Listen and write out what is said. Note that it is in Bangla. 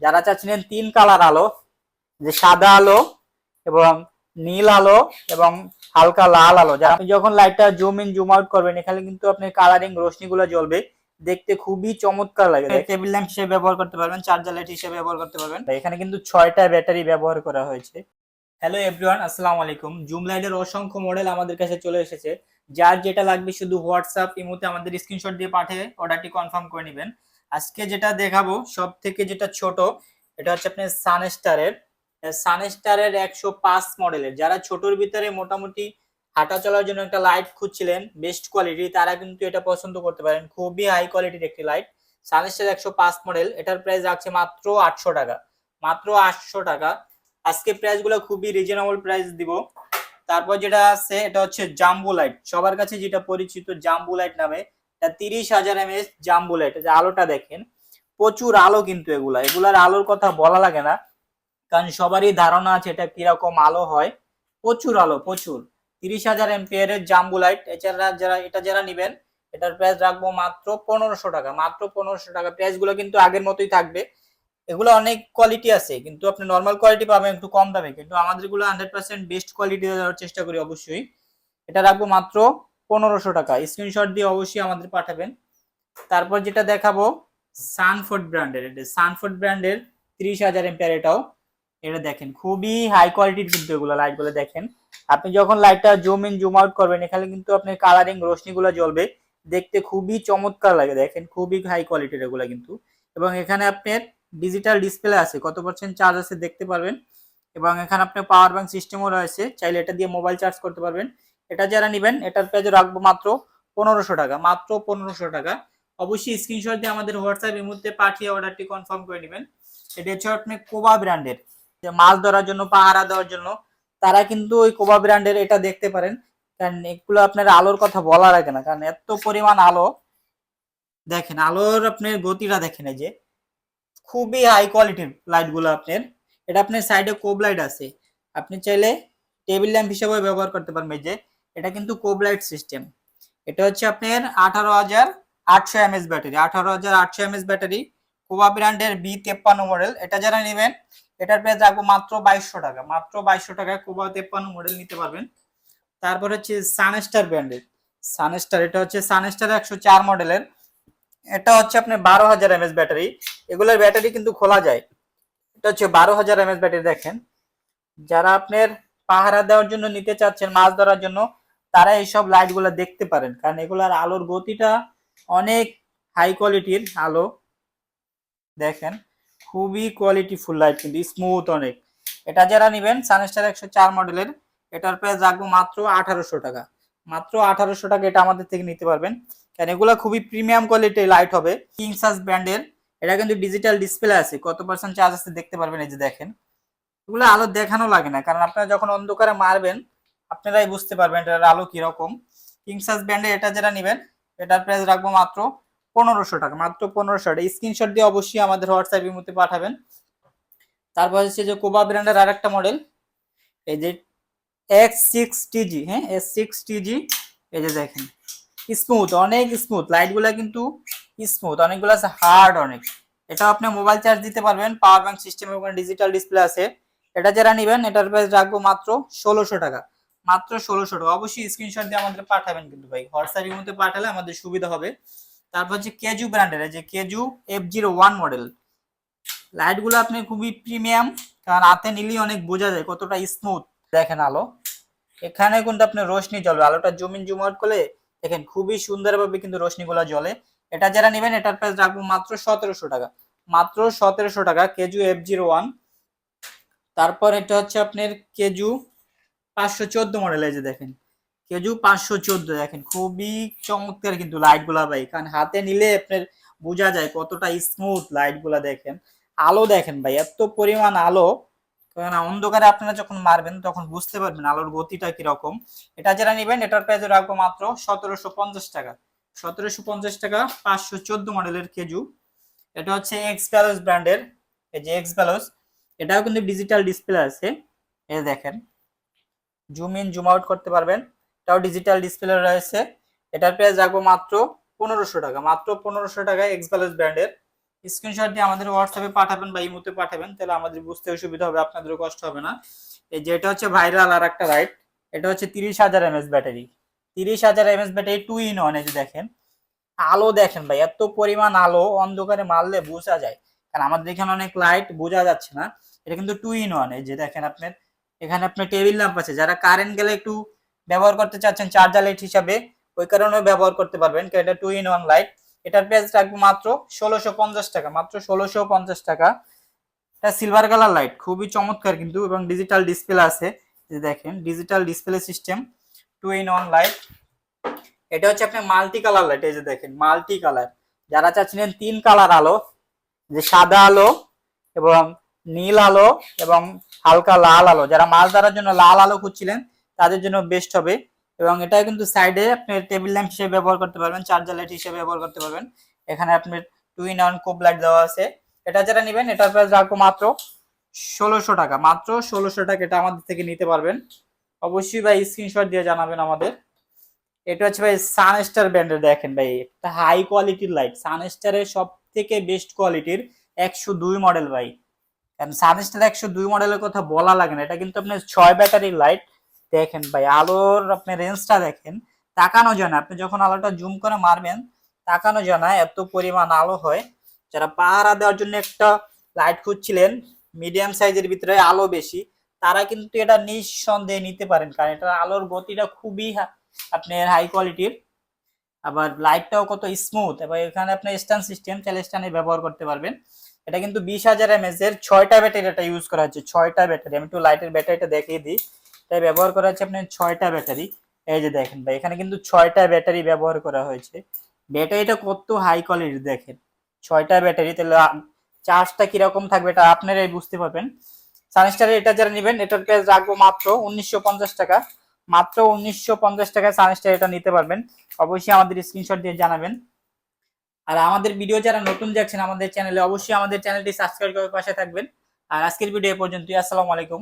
যারা চাচ্ছিলেন 3 কালার আলো, যে সাদা আলো এবং নীল আলো এবং হালকা লাল আলো, যারা আপনি যখন লাইটটা জুম ইন জুম আউট করবেন এখানে কিন্তু আপনার কালারিং রশ্মিগুলো জ্বলবে, দেখতে খুবই চমৎকার লাগে। টেবিল ল্যাম্প হিসেবে ব্যবহার করতে পারবেন, চার্জার লাইট হিসেবে ব্যবহার করতে পারবেন। এখানে কিন্তু 6টা ব্যাটারি ব্যবহার করা হয়েছে। হ্যালো এভরিওয়ান, আসসালামু আলাইকুম। জুম লাইটের অসংখ্য মডেল আমাদের কাছে চলে এসেছে। যার যেটা লাগবে শুধু হোয়াটসঅ্যাপ ইমোতে আমাদের স্ক্রিনশট দিয়ে পাঠিয়ে অর্ডারটি কনফার্ম করে নেবেন। আজকে যেটা দেখাবো সব থেকে যেটা ছোট, এটা হচ্ছে আপনার সানস্টারের 105 মডেলের। যারা ছোটর ভিতরে মোটামুটি হাঁটা চলার জন্য একটা লাইট খুঁজছিলেন বেস্ট কোয়ালিটি, তারা কিন্তু এটা পছন্দ করতে পারেন। খুবই হাই কোয়ালিটির একটি লাইট, সানস্টার 105 মডেল। এটার প্রাইস রাখছে মাত্র 800 টাকা, মাত্র 800 টাকা। আজকে প্রাইস গুলো খুবই রিজনেবল প্রাইস দিব। তারপর যেটা আছে এটা হচ্ছে জাম্বো লাইট, সবার কাছে যেটা পরিচিত জাম্বো লাইট নামে। এটা 30,000 mAh জাম্বো লাইট। যে আলোটা দেখেন, প্রচুর আলো, কিন্তু এগুলার আলোর কথা বলা লাগে না, কারণ সবারই ধারণা আছে এটা কিরকম আলো হয়। প্রচুর আলো, প্রচুর। 30,000 mAh এর জাম্বো লাইট। এছাড়া যারা নিবেন এটার প্রাইস রাখবো মাত্র 1500 টাকা, মাত্র 1500 টাকা। প্রাইস গুলো কিন্তু আগের মতোই থাকবে। এগুলো অনেক কোয়ালিটি আছে, কিন্তু আপনি নরমাল কোয়ালিটি পাবেন একটু কম দামে, কিন্তু আমাদের গুলো 100% বেস্ট কোয়ালিটি দেওয়ার চেষ্টা করি অবশ্যই। এটা রাখবো মাত্র 1500 টাকা। স্ক্রিনশট দিয়ে অবশ্যই আমাদের পাঠাবেন। তারপর যেটা দেখাবো সানফোর্ড ব্র্যান্ডের, এটা সানফোর্ড ব্র্যান্ডের 30,000 mAh। এটা দেখেন খুবই হাই কোয়ালিটির, কিন্তু এগুলো লাইট গুলো দেখেন, আপনি যখন লাইটটা জুম ইন জুম আউট করবেন এখানে কিন্তু আপনার কালারিং রশ্মিগুলো জ্বলবে, দেখতে খুবই চমৎকার লাগে। দেখেন খুবই হাই কোয়ালিটির এগুলো কিন্তু। এবং এখানে আপনার ডিজিটাল ডিসপ্লে আছে, কত পার্সেন্ট চার্জ আছে দেখতে পারবেন। এবং এখানে আপনার পাওয়ার ব্যাংক সিস্টেমও রয়েছে, চাইলে এটা দিয়ে মোবাইল চার্জ করতে পারবেন। এটা যারা নেবেন এটার প্রাইস রাখবো মাত্র 1500 টাকা, মাত্র 1500 টাকা। অবশ্যই স্ক্রিনশট দিয়ে আমাদের হোয়াটসঅ্যাপ এর মধ্যে পাঠিয়ে অর্ডারটি কনফার্ম করে নেবেন। এটা হচ্ছে আপনার কোবা ব্র্যান্ডের, যে মাছ ধরার জন্য, পাহারা দেওয়ার জন্য, তারা কিন্তু ওই কোবা ব্র্যান্ডের এটা দেখতে পারেন। কারণ এগুলো আপনার আলোর কথা বলা লাগে না, কারণ এত পরিমাণ আলো। দেখেন আলোর আপনার গতিটা দেখেন, এই যে খুবই হাই কোয়ালিটির লাইট গুলো আপনার। এটা আপনার সাইডে কোব লাইট আছে, আপনি চাইলে টেবিল ল্যাম্প হিসেবে ব্যবহার করতে পারবেন। এই যে এটা কিন্তু কোব লাইট সিস্টেম। এটা হচ্ছে আপনার 18,800 mAh ব্যাটারি, 18,800 mAh ব্যাটারি, কোবা ব্র্যান্ডের B53 মডেল। এটা যারা নেবেন এটার প্রাইস রাখবো মাত্র 2200 টাকা, মাত্র 2200 টাকায় কোবা 53 মডেল নিতে পারবেন। তারপর হচ্ছে সানস্টার ব্র্যান্ডের সানস্টার, এটা হচ্ছে সানস্টার 104 মডেলের। এটা হচ্ছে আপনার 12,000 mAh ব্যাটারি। এগুলোর ব্যাটারি কিন্তু খোলা যায়। এটা হচ্ছে 12,000 mAh ব্যাটারি। দেখেন যারা আপনার পাহারা দেওয়ার জন্য নিতে চাচ্ছেন, মাছ ধরার জন্য, তারা এইসব লাইট গুলা দেখতে পারেন, কারণ এগুলার আলোর গতিটা অনেক হাই কোয়ালিটির আলো। দেখেন খুবই কোয়ালিটি ফুল লাইট, কিন্তু স্মুথ অনেক। এটা যারা নিবেন সানস্টার 104 মডেলের, এটার প্রাইস রাখবো মাত্র 1800 টাকা, মাত্র 1800 টাকা। এটা আমাদের থেকে নিতে পারবেন, কারণ এগুলো খুবই প্রিমিয়াম কোয়ালিটির লাইট হবে। কিংসাস ব্র্যান্ডের। এটা কিন্তু ডিজিটাল ডিসপ্লে আছে, কত পার্সেন্ট চার্জ আছে দেখতে পারবেন। এই যে দেখেন এগুলো আলো দেখানো লাগে না, কারণ আপনারা যখন অন্ধকারে মারবেন আপনারাই বুঝতে পারবেন এটার আলো কিরকম। কিংসাস ব্র্যান্ডের এটা যারা নেবেন এটার প্রাইস রাখবো মাত্র 1500 টাকা, মাত্র 1500 টাকা। স্ক্রিনশট দিয়ে অবশ্যই আমাদের হোয়াটসঅ্যাপের মধ্যে পাঠাবেন। তারপর হচ্ছে যে কোবা ব্র্যান্ডের আরেকটা মডেল, এই যে X6TG, হ্যাঁ S6TG। এই যে দেখেন স্মুথ, অনেক স্মুথ লাইট গুলা, কিন্তু স্মুথ অনেকগুলো আছে, হার্ড অনেক। এটা আপনি মোবাইল চার্জ দিতে পারবেন, পাওয়ার ব্যাংক সিস্টেম এবং ডিজিটাল ডিসপ্লে আছে। এটা যারা নেবেন এটার প্রাইস রাখবো মাত্র 1600 টাকা, মাত্র 1600 টাকা। অবশ্যই স্ক্রিনশট দিয়ে আমাদের পাঠাবেন, কিন্তু ভাই হোয়াটসঅ্যাপের মধ্যে পাঠালে আমাদের সুবিধা হবে। তারপর হচ্ছে কেজু ব্র্যান্ডের, এই যে কেজু F01 মডেল। লাইট গুলো আপনি খুবই প্রিমিয়াম, কারণ হাতে নিলেই অনেক বোঝা যায় কতটা স্মুথ। দেখেন আলো, এখানে কিন্তু আপনার রোশনি জ্বলবে, আলোটা জুম ইন জুম আউট করলে দেখেন খুবই সুন্দরভাবে কিন্তু রোশনিগুলো জ্বলে। এটা যারা নেবেন এটার প্রাইস রাখবো মাত্র 1700 টাকা, মাত্র 1700 টাকা। কেজু F01। তারপর এটা হচ্ছে আপনার কেজু 514 মডেল। এই যে দেখেন কেজু 514, দেখেন খুবই চমৎকার কিন্তু লাইট গুলা ভাই, কারণ হাতে নিলে আপনার বোঝা যায় কতটা স্মুথ লাইট গুলা। দেখেন আলো, দেখেন ভাই এত পরিমাণ আলো, কারণ অন্ধকারে আপনারা যখন মারবেন তখন বুঝতে পারবেন আলোর গতিটা কিরকম। এটা যারা নেবেন এটার প্রাইস রাখবো মাত্র 1750 টাকা, 1750 টাকা। 514 মডেলের কেজু। এটা হচ্ছে এক্স ভ্যালোস ব্র্যান্ডের, এই যে এক্স ভ্যালোস। এটাও কিন্তু ডিজিটাল ডিসপ্লে আছে, এই দেখেন জুম ইন জুম আউট করতে পারবেন, এটাও ডিজিটাল ডিসপ্লে রয়েছে। এটার প্রাইস রাখবো মাত্র 1500 টাকা, মাত্র 1500 টাকায় এক্স ভ্যালোস ব্র্যান্ডের। স্ক্রিনশট দিয়ে আমাদের হোয়াটসঅ্যাপে পাঠাবেন বা ইমোতে পাঠাবেন, তাহলে আমাদের বুঝতে সুবিধা হবে, আপনাদেরও কষ্ট হবে না। এই যে এটা হচ্ছে ভাইরাল আর একটা লাইট, এটা হচ্ছে 30,000 mAh battery, 30,000 mAh battery 2 in 1। এই যে দেখেন আলো, দেখেন ভাই এত পরিমাণ আলো, অন্ধকারে মারলে বোঝা যায়, কারণ আমাদের এখানে অনেক লাইট বোঝা যাচ্ছে না। এটা কিন্তু 2 in 1। এই যে দেখেন আপনার এখানে আপনার টেবিল ল্যাম্প আছে, যারা কারেন্ট গেলে একটু ব্যবহার করতে চাচ্ছেন চার্জার লাইট হিসাবে, ওই কারণে ব্যবহার করতে পারবেন, কারণ এটা 2 in 1 লাইট। এটার প্রাইস রাখবো মাত্র 1650 টাকা, মাত্র 1650 টাকা। এটা সিলভার কালার লাইট, খুবই চমৎকার কিন্তু, এবং ডিজিটাল ডিসপ্লে আছে। যে দেখেন digital display system, 2 in 1 light. এটা হচ্ছে আপনার মাল্টি কালার লাইট। এই যে দেখেন মাল্টি কালার, যারা চাচ্ছিলেন 3 কালার আলো, যে সাদা আলো এবং নীল আলো এবং হালকা লাল আলো, যারা মাছ ধরার জন্য লাল আলো খুঁজছিলেন তাদের জন্য বেস্ট হবে। এবং এটা কিন্তু সাইডে আপনি টেবিল ল্যাম্প হিসেবে ব্যবহার করতে পারবেন, চার্জার লাইট হিসেবে ব্যবহার করতে পারবেন। এখানে আপনার 2 in 1 কোব লাইট দেওয়া আছে। এটা যারা নেবেন এটার প্রাইস রাখবো মাত্র 1600 টাকা, মাত্র 1600 টাকা। এটা আমাদের থেকে নিতে পারবেন। অবশ্যই ভাই স্ক্রিনশট দিয়ে জানাবেন আমাদের। এটা হচ্ছে ভাই সানস্টার ব্র্যান্ডের, দেখেন ভাই একটা হাই কোয়ালিটির লাইট, সানস্টারের সব থেকে বেস্ট কোয়ালিটির 102 মডেল ভাই। কারণ সানস্টার 102 মডেলের কথা বলা লাগে না, এটা কিন্তু আপনার 6 ব্যাটারির লাইট। দেখেন ভাই আলোর আপনি রেঞ্জটা দেখেন, তাকানো যায় না, আপনি যখন আলোটা জুম করে মারবেন তাকানো যায় না, এত পরিমাণ আলো হয়। যারা পাহারা দেওয়ার জন্য একটা লাইট খুঁজছিলেন মিডিয়াম সাইজের ভিতরে আলো বেশি, তারা কিন্তু এটা নিঃসন্দেহে নিতে পারেন, কারণ এটা আলোর গতিটা খুবই আপনার হাই কোয়ালিটির, আবার লাইটটাও কত স্মুথ, এবং এখানে আপনি স্ট্যান্ড সিস্টেম, চাইলে স্ট্যান্ডে ব্যবহার করতে পারবেন। এটা কিন্তু 20,000 mAh এর 6টা ব্যাটারি এটা ইউজ করা হচ্ছে, 6টা ব্যাটারি। আমি একটু লাইটের ব্যাটারিটা দেখিয়ে দিই। এটা ব্যবহার করা হচ্ছে আপনার 6টা ব্যাটারি। এই যে দেখেন ভাই এখানে কিন্তু 6টা ব্যাটারি ব্যবহার করা হয়েছে। ব্যাটারিটা কত হাই কোয়ালিটির দেখেন, 6টা ব্যাটারি, তাহলে চার্জটা কিরকম থাকবে এটা আপনারাই বুঝতে পারবেন। সানস্টারের এটা যারা নেবেন এটার প্রাইস রাখবো মাত্র 1950 টাকা, মাত্র 1950 টাকায় সানস্টার এটা নিতে পারবেন। অবশ্যই আমাদের স্ক্রিনশট দিয়ে জানাবেন। আর আমাদের ভিডিও যারা নতুন দেখছেন আমাদের চ্যানেলে, অবশ্যই আমাদের চ্যানেলটি সাবস্ক্রাইব করে পাশে থাকবেন। আর আজকের ভিডিও এ পর্যন্তই। আসসালামু আলাইকুম।